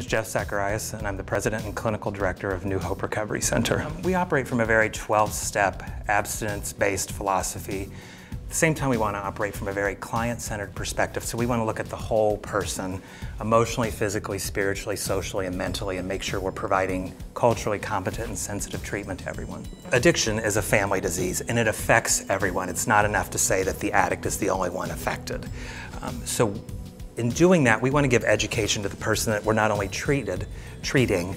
is Jeff Zacharias, and I'm the President and Clinical Director of New Hope Recovery Center. We operate from a very 12-step, abstinence-based philosophy. At the same time, we want to operate from a very client-centered perspective, so we want to look at the whole person, emotionally, physically, spiritually, socially, and mentally, and make sure we're providing culturally competent and sensitive treatment to everyone. Addiction is a family disease, and it affects everyone. It's not enough to say that the addict is the only one affected. So in doing that, we want to give education to the person that we're not only treating,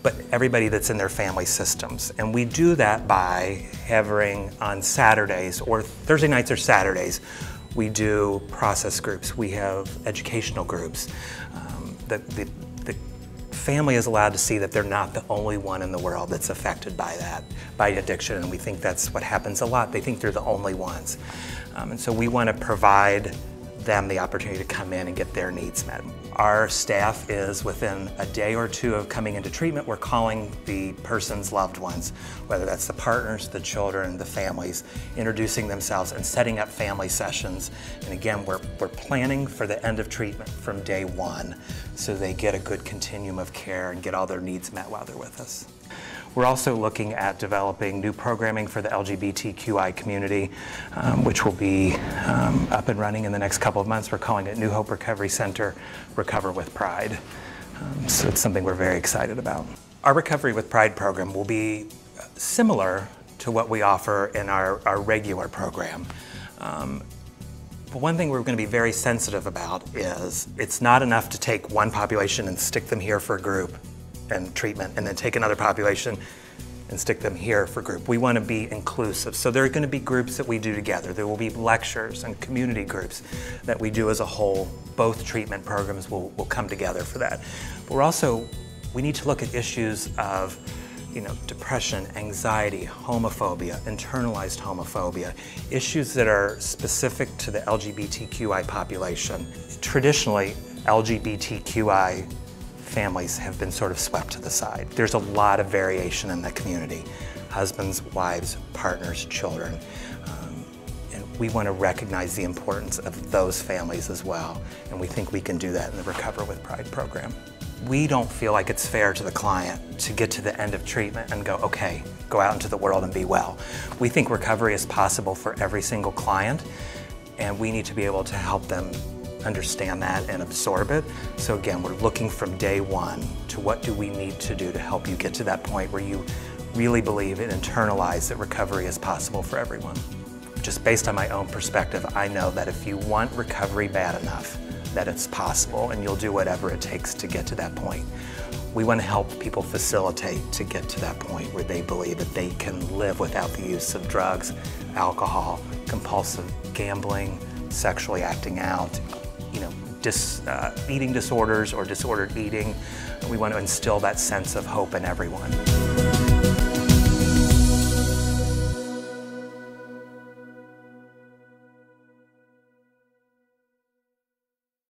but everybody that's in their family systems. And we do that by having on Saturdays, or Thursday nights or Saturdays, we do process groups. We have educational groups. The family is allowed to see that they're not the only one in the world that's affected by that, by addiction, and we think that's what happens a lot. They think they're the only ones. And so we want to provide them the opportunity to come in and get their needs met. Our staff is, within a day or two of coming into treatment, we're calling the person's loved ones, whether that's the partners, the children, the families, introducing themselves and setting up family sessions. And again, we're planning for the end of treatment from day one, so they get a good continuum of care and get all their needs met while they're with us. We're also looking at developing new programming for the LGBTQI community, which will be up and running in the next couple of months. We're calling it New Hope Recovery Center Recover with Pride. So it's something we're very excited about. Our Recovery with Pride program will be similar to what we offer in our regular program. But one thing we're going to be very sensitive about is it's not enough to take one population and stick them here for a group and treatment, and then take another population and stick them here for group. We want to be inclusive. So there are going to be groups that we do together. There will be lectures and community groups that we do as a whole. Both treatment programs will come together for that. But we need to look at issues of depression, anxiety, homophobia, internalized homophobia, issues that are specific to the LGBTQI population. Traditionally, LGBTQI families have been sort of swept to the side. There's a lot of variation in the community. Husbands, wives, partners, children. And we want to recognize the importance of those families as well. And we think we can do that in the Recover with Pride program. We don't feel like it's fair to the client to get to the end of treatment and go, okay, go out into the world and be well. We think recovery is possible for every single client, and we need to be able to help them understand that and absorb it. So again, we're looking from day one to what do we need to do to help you get to that point where you really believe and internalize that recovery is possible for everyone. Just based on my own perspective, I know that if you want recovery bad enough, that it's possible, and you'll do whatever it takes to get to that point. We want to help people facilitate to get to that point where they believe that they can live without the use of drugs, alcohol, compulsive gambling, sexually acting out, eating disorders or disordered eating. We want to instill that sense of hope in everyone.